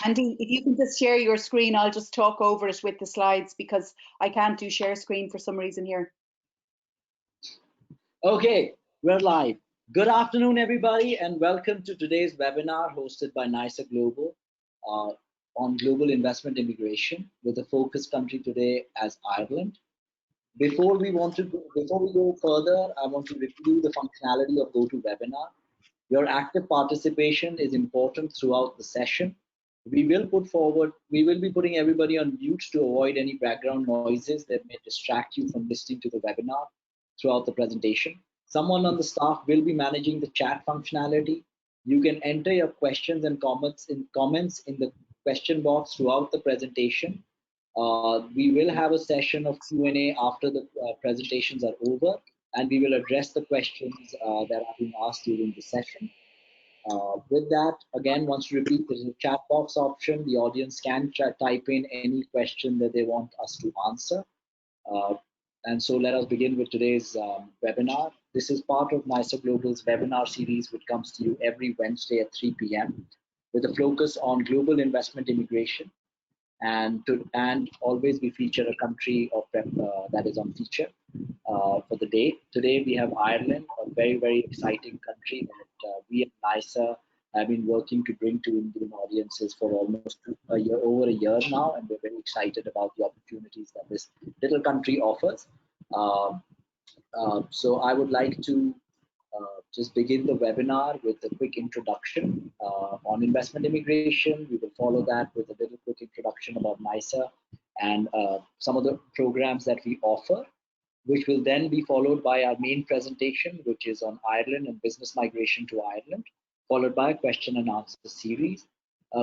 Andy, if you can just share your screen, I'll just talk over it with the slides because I can't do share screen for some reason here. Okay, we're live. Good afternoon, everybody, and welcome to today's webinar hosted by NISA Global on global investment immigration, with a focus country today as Ireland. Before we go further, I want to review the functionality of GoToWebinar. Your active participation is important throughout the session. We will be putting everybody on mute to avoid any background noises that may distract you from listening to the webinar throughout the presentation. Someone on the staff will be managing the chat functionality. You can enter your questions and comments in the question box throughout the presentation. We will have a session of Q&A after the presentations are over, and we will address the questions that are being asked during the session. With that, again, once to repeat, there's a chat box option. The audience can type in any question that they want us to answer. And so let us begin with today's webinar. This is part of NISA Global's webinar series, which comes to you every Wednesday at 3 p.m. with a focus on global investment immigration. And always we feature a country of that is on feature for the day. Today we have Ireland, a very, very exciting country that we at NISA have been working to bring to Indian audiences for almost over a year now, and we're very excited about the opportunities that this little country offers. So I would like to just begin the webinar with a quick introduction on investment immigration. We will follow that with a little quick introduction about NISA and some of the programs that we offer, which will then be followed by our main presentation, which is on Ireland and business migration to Ireland, followed by a question and answer series.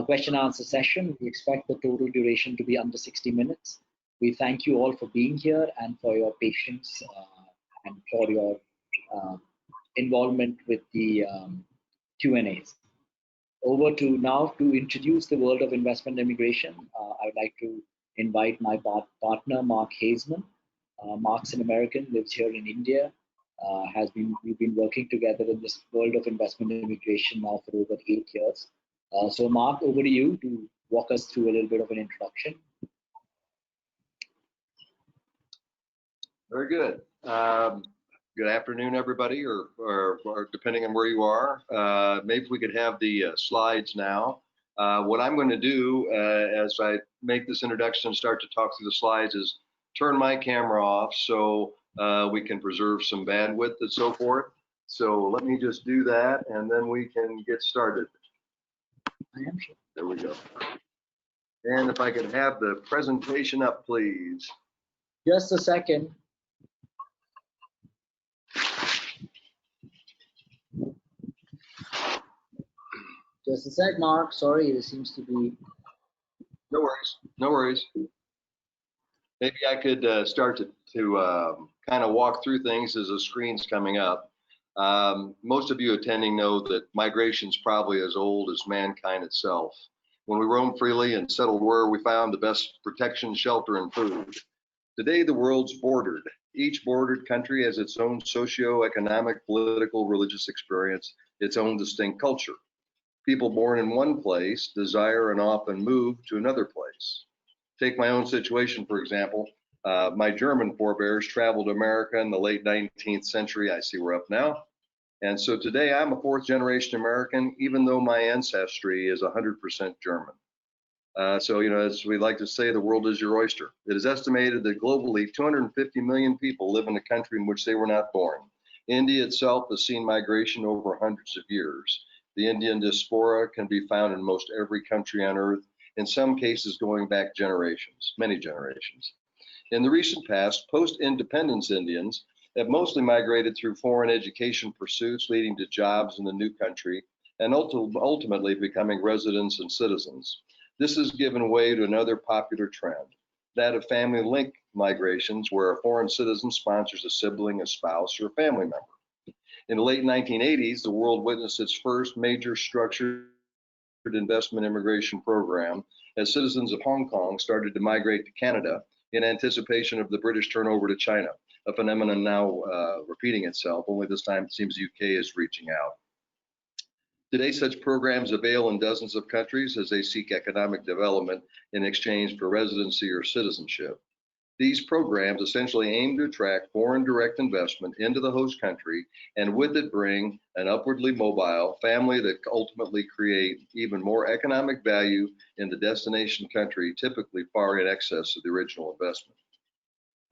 Question and answer session, we expect the total duration to be under 60 minutes. We thank you all for being here and for your patience and for your involvement with the Q&As. Over to now to introduce the world of investment immigration. I would like to invite my partner, Mark Haseman. Mark's an American, lives here in India. We've been working together in this world of investment immigration now for over 8 years. So Mark, over to you to walk us through a little bit of an introduction. Very good. Good afternoon, everybody, or depending on where you are. Maybe we could have the slides now. What I'm going to do as I make this introduction and start to talk through the slides is turn my camera off so we can preserve some bandwidth and so forth. So let me just do that, and then we can get started. There we go. And if I could have the presentation up, please. Just a second. Just a sec, Mark. Sorry, there seems to be. No worries. No worries. Maybe I could start to kind of walk through things as the screen's coming up. Most of you attending know that migration's probably as old as mankind itself. When we roamed freely and settled where we found the best protection, shelter, and food. Today, the world's bordered. Each bordered country has its own socio-economic, political, religious experience, its own distinct culture. People born in one place desire and often move to another place. Take my own situation, for example. My German forebears traveled to America in the late 19th century. I see we're up now. And so today I'm a fourth generation American, even though my ancestry is 100% German. So, you know, as we like to say, the world is your oyster. It is estimated that globally 250 million people live in a country in which they were not born. India itself has seen migration over hundreds of years. The Indian diaspora can be found in most every country on earth, in some cases going back generations, many generations. In the recent past, post-independence Indians have mostly migrated through foreign education pursuits, leading to jobs in the new country, and ultimately becoming residents and citizens. This has given way to another popular trend, that of family link migrations, where a foreign citizen sponsors a sibling, a spouse, or a family member. In the late 1980s, the world witnessed its first major structured investment immigration program as citizens of Hong Kong started to migrate to Canada in anticipation of the British turnover to China, a phenomenon now repeating itself, only this time it seems the UK is reaching out. Today, such programs avail in dozens of countries as they seek economic development in exchange for residency or citizenship. These programs essentially aim to attract foreign direct investment into the host country and with it bring an upwardly mobile family that ultimately create even more economic value in the destination country, typically far in excess of the original investment.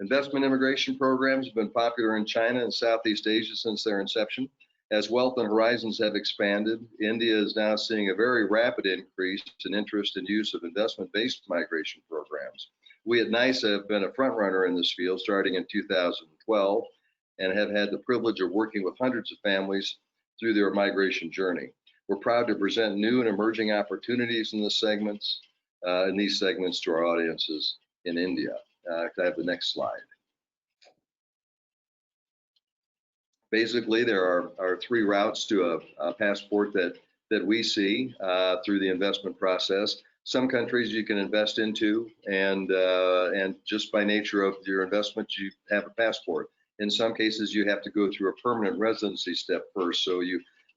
Investment immigration programs have been popular in China and Southeast Asia since their inception. As wealth and horizons have expanded, India is now seeing a very rapid increase in interest and use of investment-based migration programs. We at NYSA have been a front runner in this field starting in 2012 and have had the privilege of working with hundreds of families through their migration journey. We're proud to present new and emerging opportunities in these segments to our audiences in India. Can I have the next slide? Basically, there are three routes to a passport that we see through the investment process. Some countries you can invest into, and just by nature of your investment, you have a passport. In some cases, you have to go through a permanent residency step first. So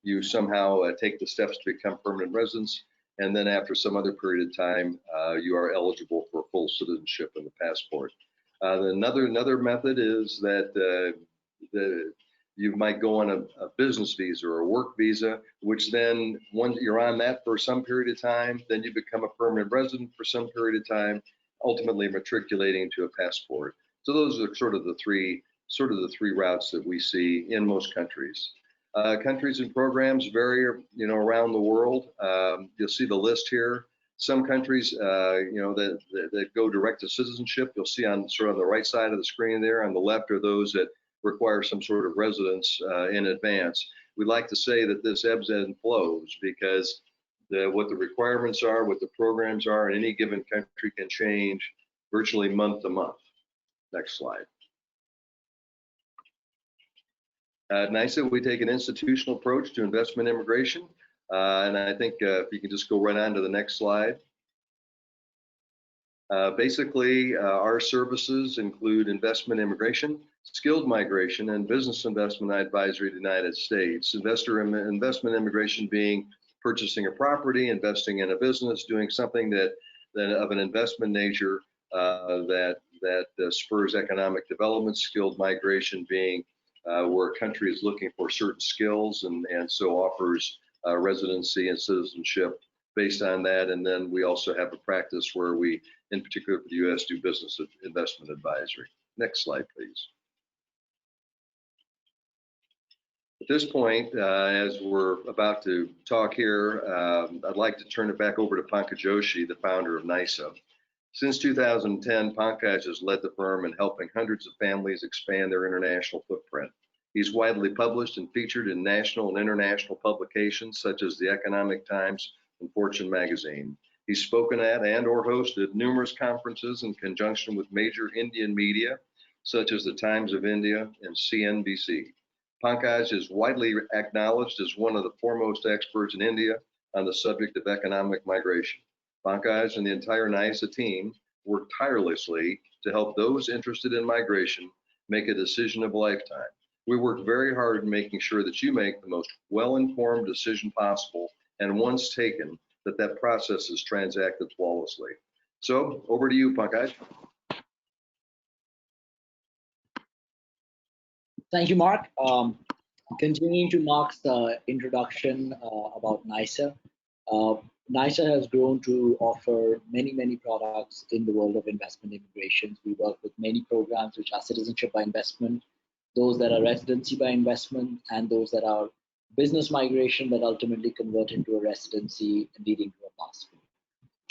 you somehow take the steps to become permanent residents, and then after some other period of time, you are eligible for full citizenship in the passport. Another method is that you might go on a business visa or a work visa, which then once you're on that for some period of time, then you become a permanent resident for some period of time, ultimately matriculating to a passport. So those are sort of the three routes that we see in most countries. Countries and programs vary, around the world. You'll see the list here. Some countries, that go direct to citizenship. You'll see on the right side of the screen there. On the left are those that require some sort of residence in advance. We like to say that this ebbs and flows because what the requirements are, what the programs are in any given country can change virtually month to month. Next slide. At NYSA, we take an institutional approach to investment immigration. And I think if you can just go right on to the next slide. Basically, our services include investment immigration, skilled migration, and business investment advisory to the United States. Investment immigration being purchasing a property, investing in a business, doing something that of an investment nature that spurs economic development. Skilled migration being where a country is looking for certain skills and so offers residency and citizenship based on that. And then we also have a practice where we, in particular for the U.S., do business investment advisory. Next slide, please. At this point, as we're about to talk here, I'd like to turn it back over to Pankaj Joshi, the founder of NYSA. Since 2010, Pankaj has led the firm in helping hundreds of families expand their international footprint. He's widely published and featured in national and international publications such as the Economic Times and Fortune magazine. He's spoken at and/or hosted numerous conferences in conjunction with major Indian media, such as the Times of India and CNBC. Pankaj is widely acknowledged as one of the foremost experts in India on the subject of economic migration. Pankaj and the entire NYSA team work tirelessly to help those interested in migration make a decision of a lifetime. We work very hard in making sure that you make the most well-informed decision possible, and once taken, that process is transacted flawlessly. So over to you, Pankaj. Thank you, Mark. Continuing to Mark's introduction about NYSA, NYSA has grown to offer many products in the world of investment immigration. We work with many programs which are citizenship by investment, those that are residency by investment, and those that are business migration that ultimately convert into a residency leading to a passport.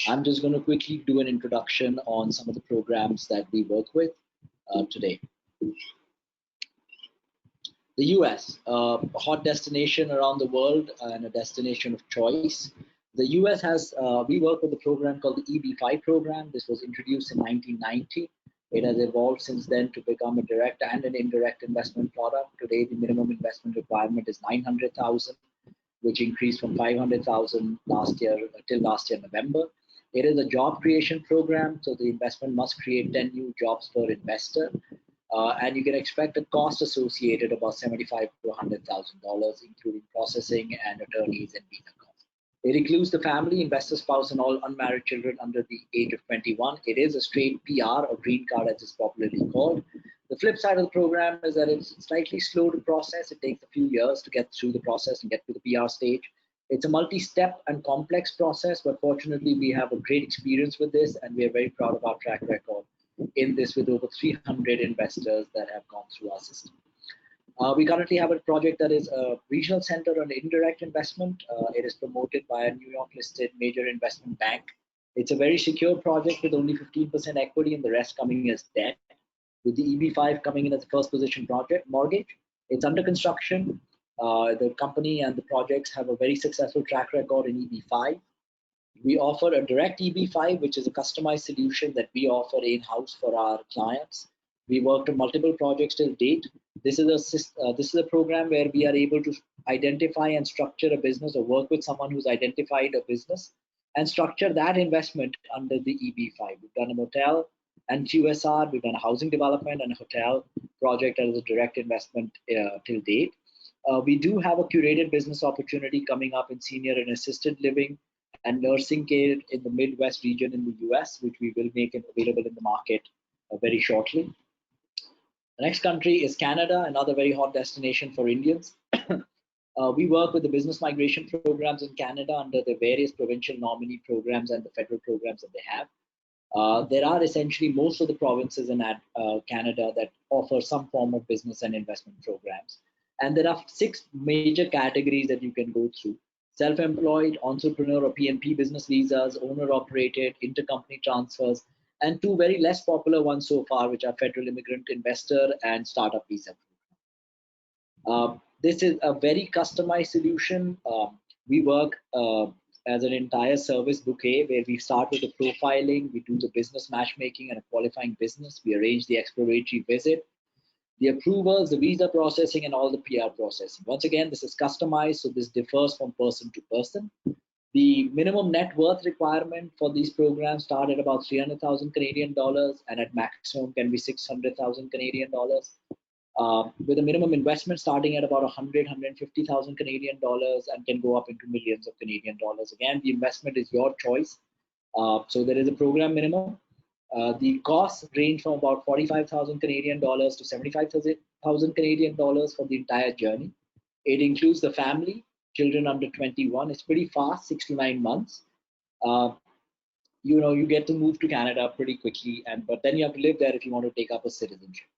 I'm just going to quickly do an introduction on some of the programs that we work with today. The US, a hot destination around the world and a destination of choice. The US has, we work with a program called the EB-5 program. This was introduced in 1990. It has evolved since then to become a direct and an indirect investment product. Today, the minimum investment requirement is $900,000, which increased from $500,000 last year till last year November. It is a job creation program, so the investment must create 10 new jobs per investor. and you can expect a cost associated about $75,000 to $100,000, including processing and attorneys and visa costs. It includes the family, investor, spouse, and all unmarried children under the age of 21. It is a straight PR or green card, as it's popularly called. The flip side of the program is that it's slightly slow to process. It takes a few years to get through the process and get to the PR stage. It's a multi-step and complex process, but fortunately we have a great experience with this, and we are very proud of our track record in this with over 300 investors that have gone through our system. We currently have a project that is a regional center on indirect investment. It is promoted by a New York listed major investment bank. It's a very secure project with only 15% equity and the rest coming as debt, with the EB5 coming in as the first position project mortgage. It's under construction. The company and the projects have a very successful track record in EB5. We offer a direct EB5, which is a customized solution that we offer in-house for our clients. We worked on multiple projects till date. This is a program where we are able to identify and structure a business or work with someone who's identified a business and structure that investment under the EB5. We've done a motel and QSR. We've done a housing development and a hotel project as a direct investment till date. We do have a curated business opportunity coming up in senior and assisted living and nursing care in the Midwest region in the US, which we will make available in the market very shortly. The next country is Canada, another very hot destination for Indians. We work with the business migration programs in Canada under the various provincial nominee programs and the federal programs that they have. There are essentially most of the provinces in Canada that offer some form of business and investment programs. And there are 6 major categories that you can go through: self-employed, entrepreneur or PNP business visas, owner-operated, intercompany transfers, and 2 very less popular ones so far, which are federal immigrant investor and startup visa program. This is a very customized solution. We work as an entire service bouquet where we start with the profiling, we do the business matchmaking and a qualifying business, we arrange the exploratory visit, the approvals, the visa processing, and all the PR processing. Once again, this is customized, so this differs from person to person. The minimum net worth requirement for these programs start at about 300,000 Canadian dollars and at maximum can be 600,000 Canadian dollars. With a minimum investment starting at about 150,000 Canadian dollars and can go up into millions of Canadian dollars. Again, the investment is your choice. So there is a program minimum. The costs range from about 45,000 Canadian dollars to 75,000 Canadian dollars for the entire journey. It includes the family, children under 21. It's pretty fast, 6 to 9 months. You get to move to Canada pretty quickly, but then you have to live there if you want to take up a citizenship.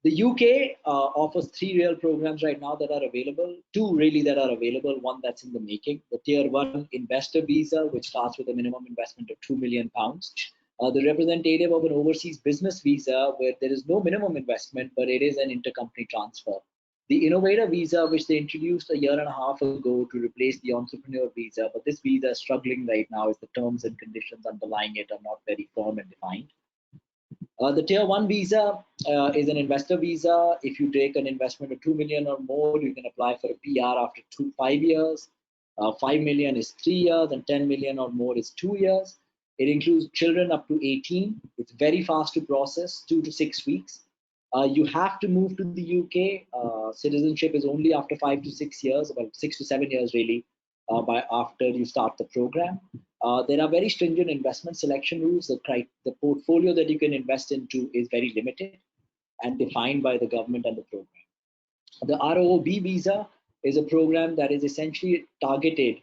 The UK offers 3 real programs right now that are available, 2 really that are available, 1 that's in the making. The Tier 1 investor visa, which starts with a minimum investment of £2 million. The representative of an overseas business visa, where there is no minimum investment, but it is an intercompany transfer. The innovator visa, which they introduced a 1.5 years ago to replace the entrepreneur visa, but this visa is struggling right now as the terms and conditions underlying it are not very firm and defined. The Tier 1 visa is an investor visa. If you take an investment of 2 million or more, you can apply for a PR after 5 years. 5 million is 3 years, and 10 million or more is 2 years. It includes children up to 18. It's very fast to process, 2 to 6 weeks. You have to move to the UK. Citizenship is only after 5 to 6 years, about 6 to 7 years really, after you start the program. There are very stringent investment selection rules. The portfolio that you can invest into is very limited and defined by the government and the program. The ROB visa is a program that is essentially targeted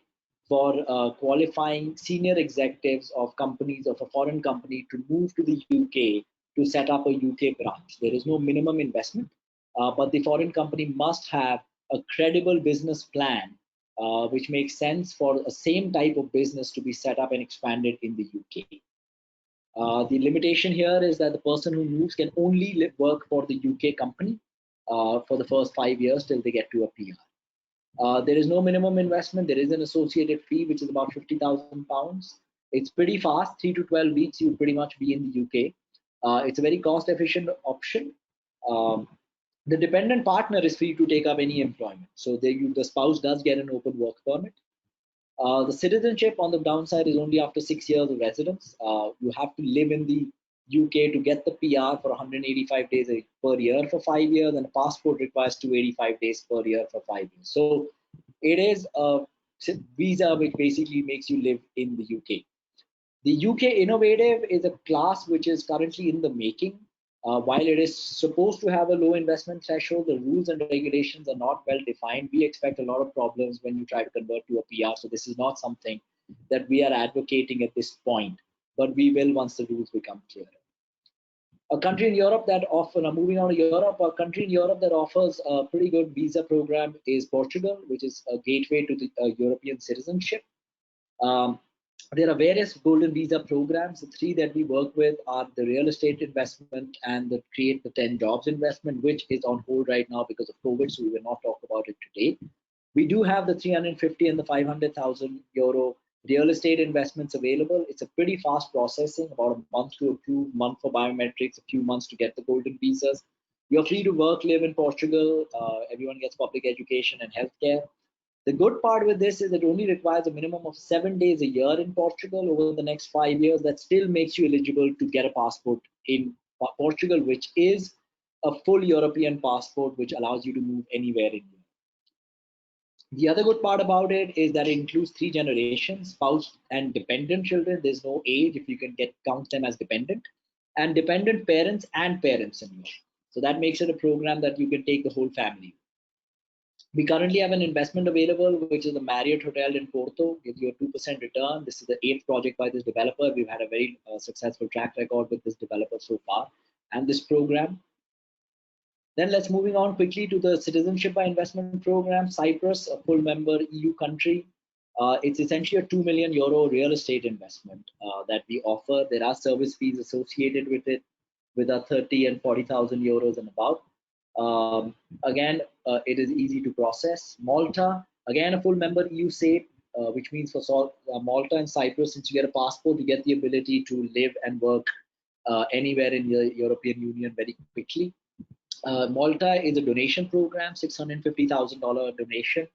for qualifying senior executives of companies, of a foreign company, to move to the UK to set up a UK branch. There is no minimum investment, but the foreign company must have a credible business plan, which makes sense for the same type of business to be set up and expanded in the UK. The limitation here is that the person who moves can only work for the UK company for the first 5 years till they get to a PR. There is no minimum investment. There is an associated fee, which is about £50,000. It's pretty fast, 3 to 12 weeks, you'll pretty much be in the UK. It's a very cost-efficient option. The dependent partner is free to take up any employment. So the spouse does get an open work permit. The citizenship on the downside is only after 6 years of residence. You have to live in the UK to get the PR for 185 days per year for 5 years, and a passport requires 285 days per year for 5 years. So it is a visa which basically makes you live in the UK. The UK Innovative is a class which is currently in the making. While it is supposed to have a low investment threshold, the rules and regulations are not well defined. We expect a lot of problems when you try to convert to a PR. So this is not something that we are advocating at this point, but we will once the rules become clearer. A country in Europe that moving on to Europe, a country in Europe that offers a pretty good visa program is Portugal, which is a gateway to the European citizenship. There are various golden visa programs. The three that we work with are the real estate investment and the create the 10 jobs investment, which is on hold right now because of COVID, so we will not talk about it today. We do have the 350 and the 500,000 euro real estate investments available. It's a pretty fast processing, about a month to a few months for biometrics, a few months to get the golden visas. You're free to work, live in Portugal. Everyone gets public education and healthcare. The good part with this is it only requires a minimum of 7 days a year in Portugal over the next 5 years. That still makes you eligible to get a passport in Portugal, which is a full European passport, which allows you to move anywhere in Europe. The other good part about it is that it includes 3 generations, spouse and dependent children. There's no age if you can count them as dependent, and dependent parents and parents in Europe. So that makes it a program that you can take the whole family. We currently have an investment available, which is the Marriott Hotel in Porto, gives you a 2% return. This is the 8th project by this developer. We've had a very successful track record with this developer so far and this program. Then let's moving on quickly to the citizenship by investment program. Cyprus, a full member EU country. It's essentially a 2 million euro real estate investment that we offer. There are service fees associated with it, with a 30 and 40,000 euros and above. Again, it is easy to process. Malta, again, a full member EU state, which means for Malta and Cyprus, since you get a passport, you get the ability to live and work anywhere in the European Union very quickly. Malta is a donation program, $650,000 donation,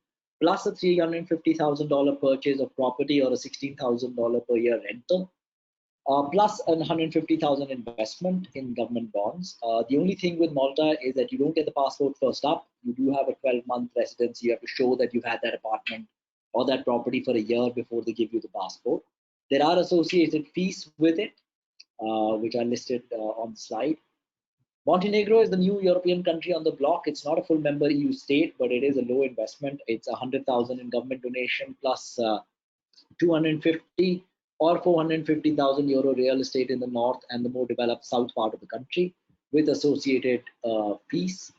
plus a $350,000 purchase of property or a $16,000 per year rental, plus a $150,000 investment in government bonds. The only thing with Malta is that you don't get the passport first up. You do have a 12-month residency. You have to show that you've had that apartment or that property for a year before they give you the passport. There are associated fees with it, which are listed on the slide. Montenegro is the new European country on the block. It's not a full member EU state, but it is a low investment. It's 100,000 in government donation plus 250 or 450,000 euro real estate in the north and the more developed south part of the country with associated fees.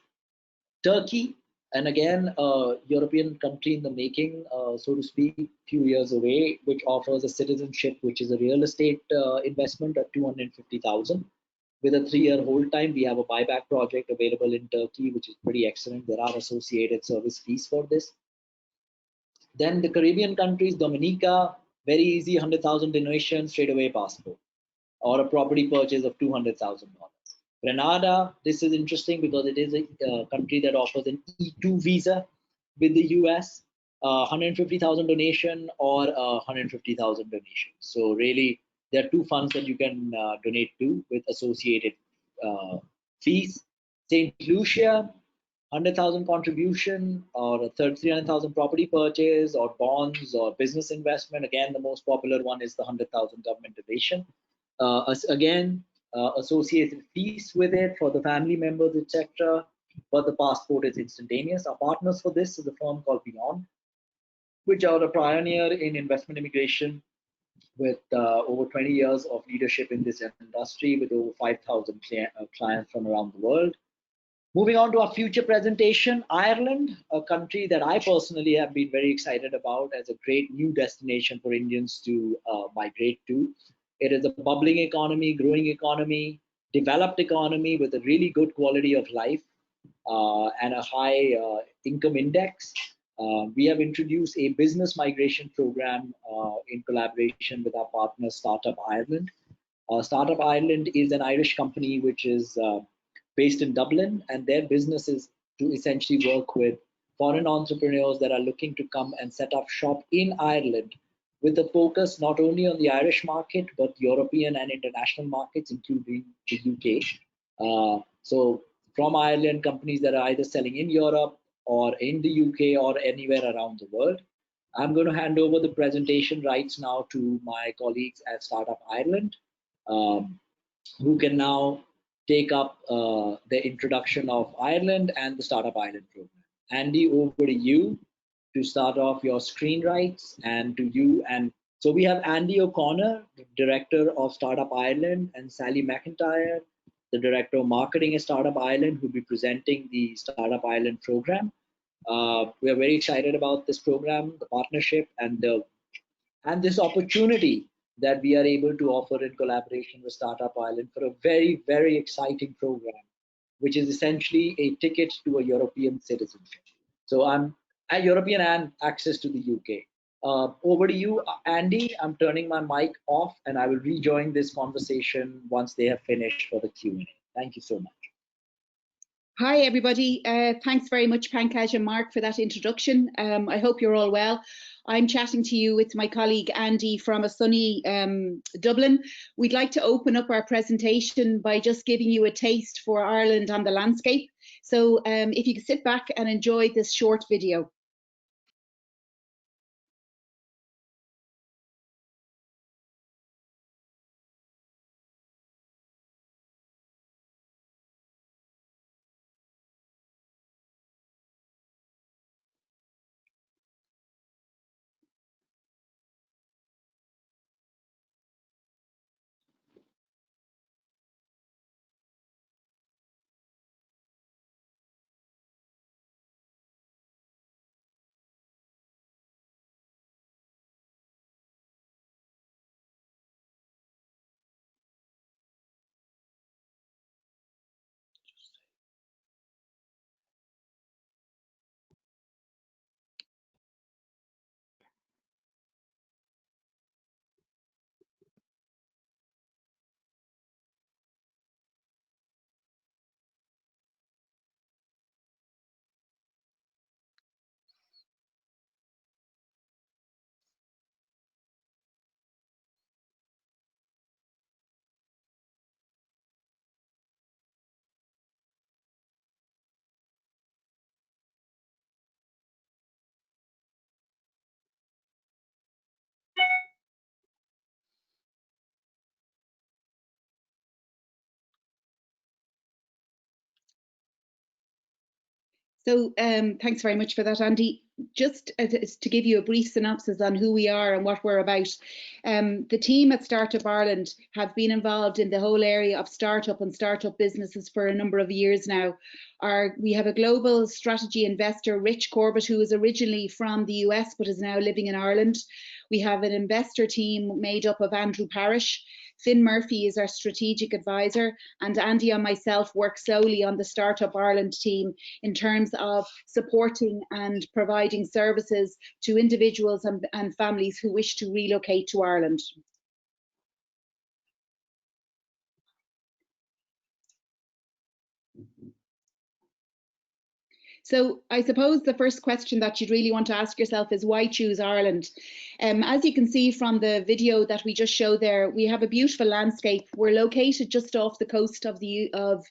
Turkey, and again, a European country in the making, so to speak, few years away, which offers a citizenship, which is a real estate investment of 250,000. With a 3-year hold time, we have a buyback project available in Turkey, which is pretty excellent. There are associated service fees for this. Then the Caribbean countries, Dominica, very easy, 100,000 donation, straight away passport, or a property purchase of $200,000. Grenada, this is interesting because it is a country that offers an E2 visa with the US, 150,000 donation or 150,000 donation. So really, there are 2 funds that you can donate to with associated fees. St. Lucia, 100,000 contribution or a 300,000 property purchase or bonds or business investment. Again, the most popular one is the 100,000 government donation. Again, associated fees with it for the family members, etc. But the passport is instantaneous. Our partners for this is a firm called Beyond, which are a pioneer in investment immigration with over 20 years of leadership in this industry with over 5,000 clients from around the world. Moving on to our future presentation, Ireland, a country that I personally have been very excited about as a great new destination for Indians to migrate to. It is a bubbling economy, growing economy, developed economy with a really good quality of life and a high income index. We have introduced a business migration program in collaboration with our partner Startup Ireland. Startup Ireland is an Irish company which is based in Dublin, and their business is to essentially work with foreign entrepreneurs that are looking to come and set up shop in Ireland with a focus not only on the Irish market, but European and international markets, including the UK. So from Ireland, companies that are either selling in Europe or in the UK or anywhere around the world. I'm going to hand over the presentation rights now to my colleagues at Startup Ireland, who can now take up the introduction of Ireland and the Startup Ireland program. Andy, over to you to start off your screen rights, and to you. And so we have Andy O'Connor, the Director of Startup Ireland, and Sally McIntyre, the Director of Marketing at Startup Ireland, who will be presenting the Startup Ireland program. We are very excited about this program, the partnership, and this opportunity that we are able to offer in collaboration with Startup Ireland for a very, very exciting program, which is essentially a ticket to a European citizenship. So I'm a European and access to the UK. Over to you, Andy. I'm turning my mic off, and I will rejoin this conversation once they have finished for the Q&A. Thank you so much. Hi, everybody. Thanks very much, Pankaj and Mark, for that introduction. I hope you're all well. I'm chatting to you with my colleague Andy from a sunny Dublin. We'd like to open up our presentation by just giving you a taste for Ireland and the landscape. So if you could sit back and enjoy this short video. So thanks very much for that, Andy. Just to give you a brief synopsis on who we are and what we're about. The team at Startup Ireland have been involved in the whole area of startup and startup businesses for a number of years now. We have a global strategy investor, Rich Corbett, who is originally from the US but is now living in Ireland. We have an investor team made up of Andrew Parrish. Finn Murphy is our strategic advisor, and Andy and myself work solely on the Startup Ireland team in terms of supporting and providing services to individuals and families who wish to relocate to Ireland. So I suppose the first question that you'd really want to ask yourself is, why choose Ireland? As you can see from the video that we just showed there, we have a beautiful landscape. We're located just off the coast of Europe.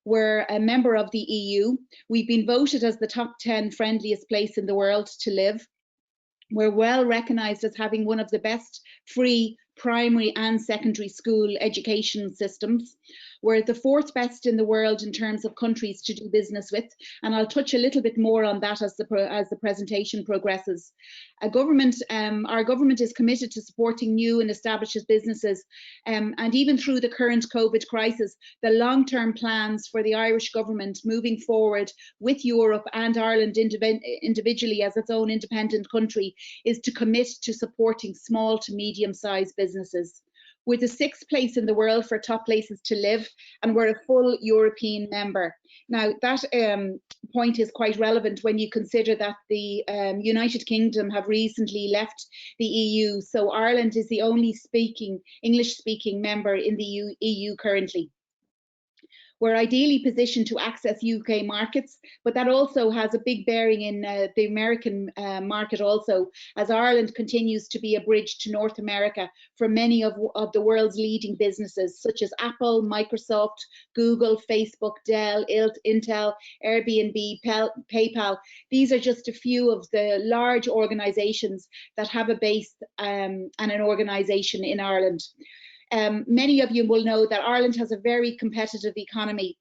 We're a member of the EU. We've been voted as the top 10 friendliest place in the world to live. We're well recognised as having one of the best free primary and secondary school education systems. We're the 4th best in the world in terms of countries to do business with, and I'll touch a little bit more on that as the presentation progresses. Our government is committed to supporting new and established businesses, and even through the current COVID crisis, the long-term plans for the Irish government moving forward with Europe and Ireland individually as its own independent country is to commit to supporting small to medium-sized businesses. We're the 6th place in the world for top places to live, and we're a full European member. Now, that point is quite relevant when you consider that the United Kingdom have recently left the EU, so Ireland is the only English-speaking member in the EU currently. We're ideally positioned to access UK markets, but that also has a big bearing in the American market also, as Ireland continues to be a bridge to North America for many of the world's leading businesses, such as Apple, Microsoft, Google, Facebook, Dell, Intel, Airbnb, PayPal. These are just a few of the large organizations that have a base and an organization in Ireland. Many of you will know that Ireland has a very competitive economy.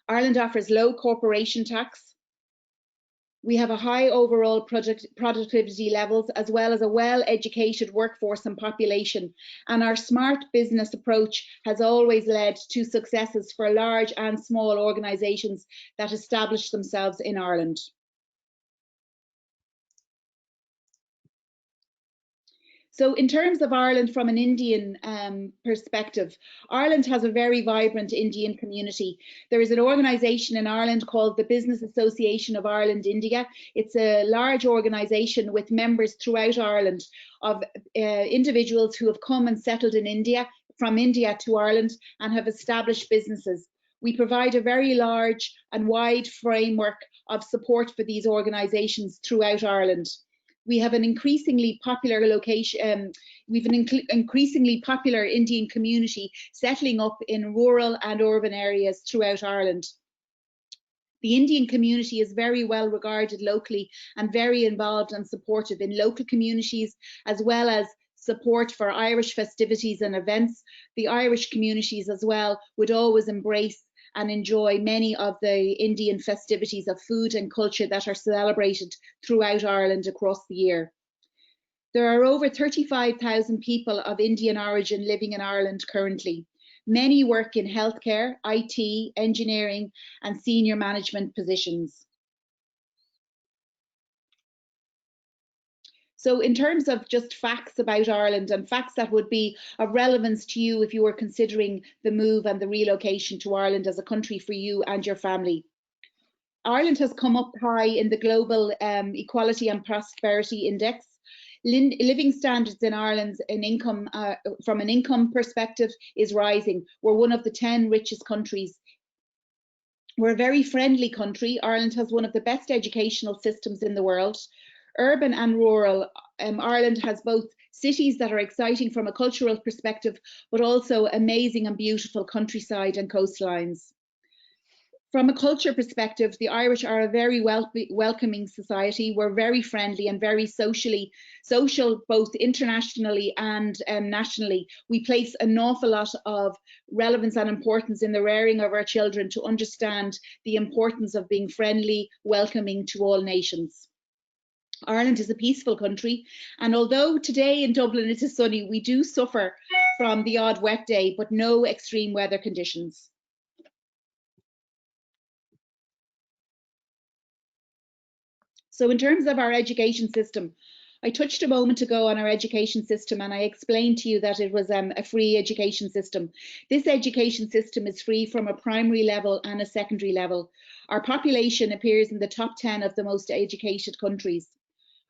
Ireland offers low corporation tax. We have a high overall productivity levels, as well as a well-educated workforce and population. And our smart business approach has always led to successes for large and small organizations that establish themselves in Ireland. So in terms of Ireland from an Indian perspective, Ireland has a very vibrant Indian community. There is an organisation in Ireland called the Business Association of Ireland India. It's a large organisation with members throughout Ireland of individuals who have come and settled in India, from India to Ireland, and have established businesses. We provide a very large and wide framework of support for these organisations throughout Ireland. We have an increasingly popular increasingly popular Indian community settling up in rural and urban areas throughout Ireland. The Indian community is very well regarded locally and very involved and supportive in local communities, as well as support for Irish festivities and events. The Irish communities as well would always embrace and enjoy many of the Indian festivities of food and culture that are celebrated throughout Ireland across the year. There are over 35,000 people of Indian origin living in Ireland currently. Many work in healthcare, IT, engineering, and senior management positions. So in terms of just facts about Ireland, and facts that would be of relevance to you if you were considering the move and the relocation to Ireland as a country for you and your family. Ireland has come up high in the Global Equality and Prosperity Index. Living standards in Ireland from an income perspective is rising. We're one of the 10 richest countries. We're a very friendly country. Ireland has one of the best educational systems in the world. Urban and rural, Ireland has both cities that are exciting from a cultural perspective, but also amazing and beautiful countryside and coastlines. From a culture perspective, the Irish are a very welcoming society. We're very friendly and very social, both internationally and nationally. We place an awful lot of relevance and importance in the rearing of our children to understand the importance of being friendly, welcoming to all nations. Ireland is a peaceful country, and although today in Dublin it is sunny, we do suffer from the odd wet day, but no extreme weather conditions. So in terms of our education system, I touched a moment ago on our education system, and I explained to you that it was a free education system. This education system is free from a primary level and a secondary level. Our population appears in the top 10 of the most educated countries.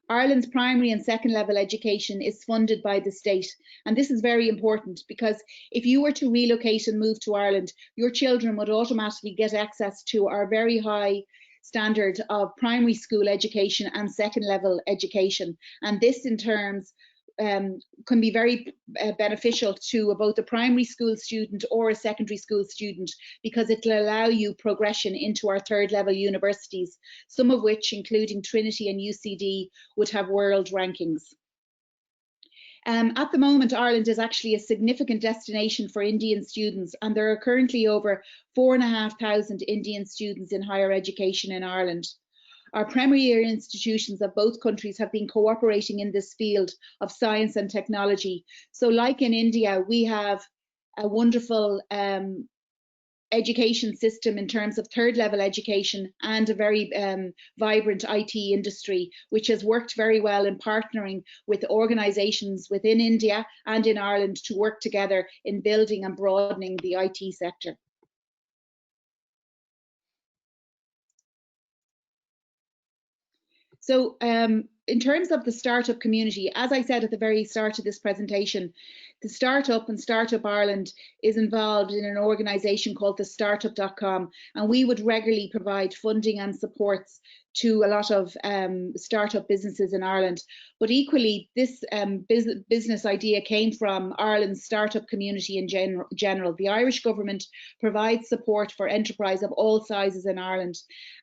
Ireland's primary and second level education is funded by the state, and this is very important because if you were to relocate and move to Ireland, your children would automatically get access to our very high standard of primary school education and second level education, and this in terms can be very beneficial to both a primary school student or a secondary school student, because it will allow you progression into our third level universities, some of which, including Trinity and UCD, would have world rankings. At the moment, Ireland is actually a significant destination for Indian students, and there are currently over 4,500 Indian students in higher education in Ireland. Our premier institutions of both countries have been cooperating in this field of science and technology. So like in India, we have a wonderful education system in terms of third level education and a very vibrant IT industry, which has worked very well in partnering with organisations within India and in Ireland to work together in building and broadening the IT sector. So in terms of the startup community, as I said at the very start of this presentation, the Startup and Startup Ireland is involved in an organisation called the Startup.com, and we would regularly provide funding and supports to a lot of startup businesses in Ireland. But equally, this business idea came from Ireland's startup community in general. The Irish government provides support for enterprise of all sizes in Ireland,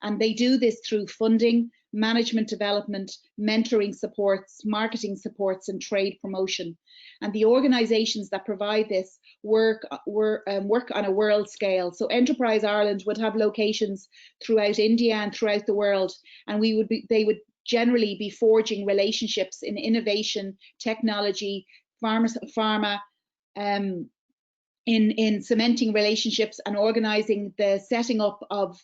and they do this through funding, management development, mentoring supports, marketing supports, and trade promotion. And the organisations that provide this work on a world scale. So Enterprise Ireland would have locations throughout India and throughout the world, and they would generally be forging relationships in innovation, technology, pharma, in cementing relationships and organising the setting up of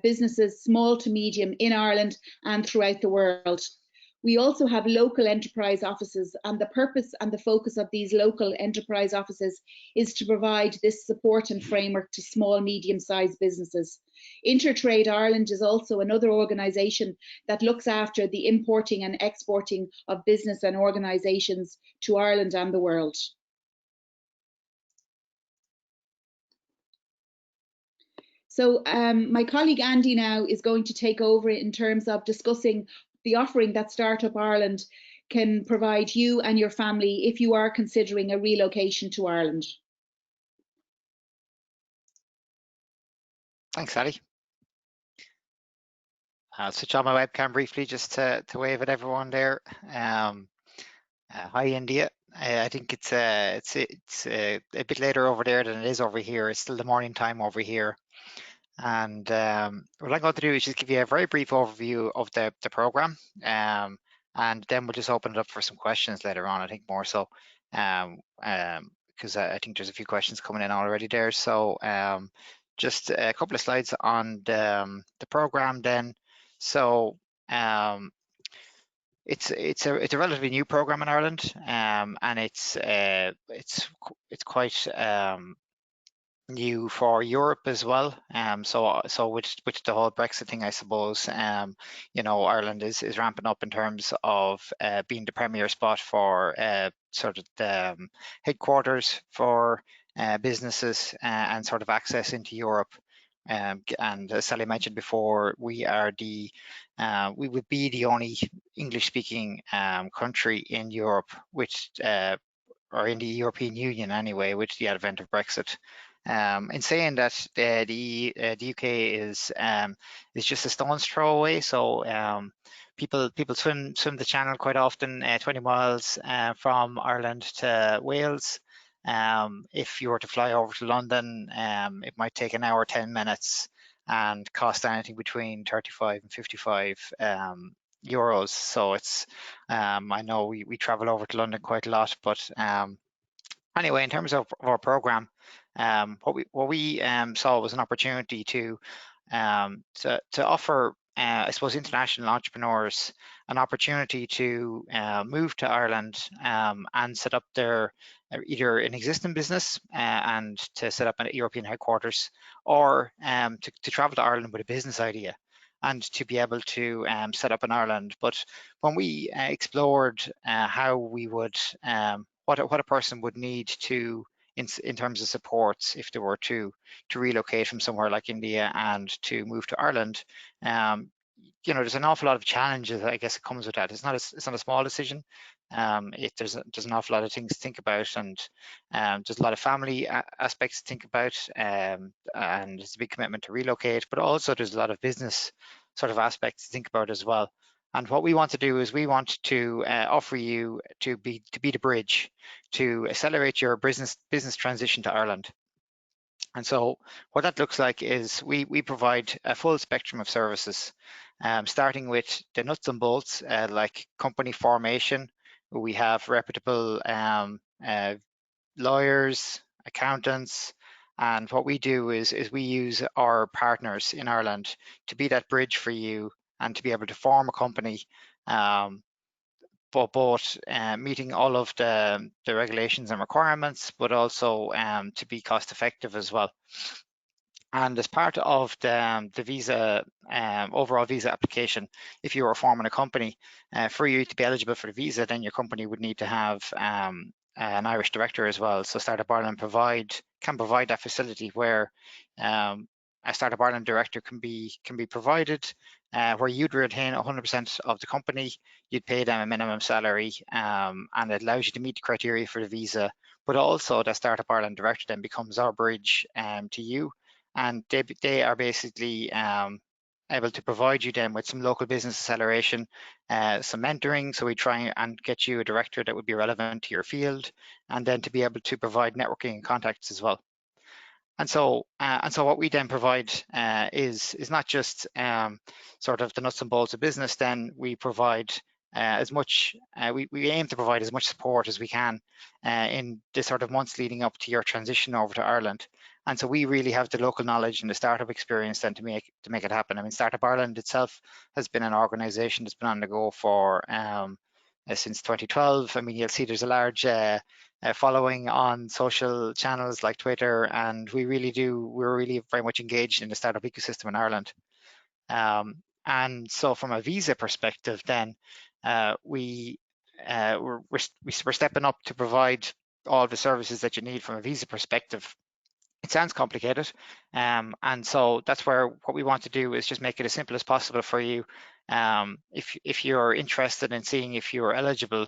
businesses, small to medium, in Ireland and throughout the world. We also have local enterprise offices, and the purpose and the focus of these local enterprise offices is to provide this support and framework to small, medium-sized businesses. Intertrade Ireland is also another organisation that looks after the importing and exporting of business and organisations to Ireland and the world. So my colleague Andy now is going to take over in terms of discussing the offering that Startup Ireland can provide you and your family if you are considering a relocation to Ireland. Thanks, Ali. I'll switch on my webcam briefly just to wave at everyone there. Hi, India. I think it's a bit later over there than it is over here. It's still the morning time over here. And what I'm going to do is just give you a very brief overview of the program, and then we'll just open it up for some questions later on, I think more so, because I think there's a few questions coming in already there. So just a couple of slides on the program then. So it's a relatively new program in Ireland, and it's quite new for Europe as well. So with the whole Brexit thing, I suppose, you know, Ireland is ramping up in terms of being the premier spot for sort of the headquarters for businesses and sort of access into Europe. And as Sally mentioned before, we would be the only English-speaking country in Europe, which or in the European Union anyway, with the advent of Brexit. In saying that, the UK is just a stone's throw away. So people swim the channel quite often, 20 miles from Ireland to Wales. If you were to fly over to London, it might take an hour, 10 minutes, and cost anything between 35 and 55 euros. So it's I know we travel over to London quite a lot, but anyway, in terms of our program, what we saw was an opportunity to offer, I suppose, international entrepreneurs an opportunity to move to Ireland and set up their either an existing business and to set up a European headquarters, or to travel to Ireland with a business idea and to be able to set up in Ireland. But when we explored how we would what a person would need to in terms of supports if they were to relocate from somewhere like India and to move to Ireland, you know, there's an awful lot of challenges, I guess, it comes with that. It's not a small decision. There's an awful lot of things to think about, and there's a lot of family aspects to think about, and it's a big commitment to relocate, but also there's a lot of business sort of aspects to think about as well. And what we want to do is we want to offer you to be the bridge to accelerate your business transition to Ireland. And so what that looks like is we provide a full spectrum of services, starting with the nuts and bolts, like company formation. We have reputable lawyers, accountants, and what we do is we use our partners in Ireland to be that bridge for you and to be able to form a company, both meeting all of the regulations and requirements, but also to be cost effective as well. And as part of the visa, overall visa application, if you were forming a company, for you to be eligible for the visa, then your company would need to have an Irish director as well. So Startup Ireland can provide that facility where a Startup Ireland director can be provided, where you'd retain 100% of the company, you'd pay them a minimum salary, and it allows you to meet the criteria for the visa. But also the Startup Ireland director then becomes our bridge to you, and they are basically able to provide you then with some local business acceleration, some mentoring. So we try and get you a director that would be relevant to your field, and then to be able to provide networking and contacts as well. And so what we then provide is not just sort of the nuts and bolts of business. Then we provide as much, we aim to provide as much support as we can in the sort of months leading up to your transition over to Ireland. And so we really have the local knowledge and the startup experience then to make it happen. I mean, Startup Ireland itself has been an organisation that's been on the go for since 2012. I mean, you'll see there's a large following on social channels like Twitter, and we're really very much engaged in the startup ecosystem in Ireland. And so from a visa perspective, then we're stepping up to provide all the services that you need from a visa perspective. It sounds complicated, and so that's where what we want to do is just make it as simple as possible for you. If you're interested in seeing if you're eligible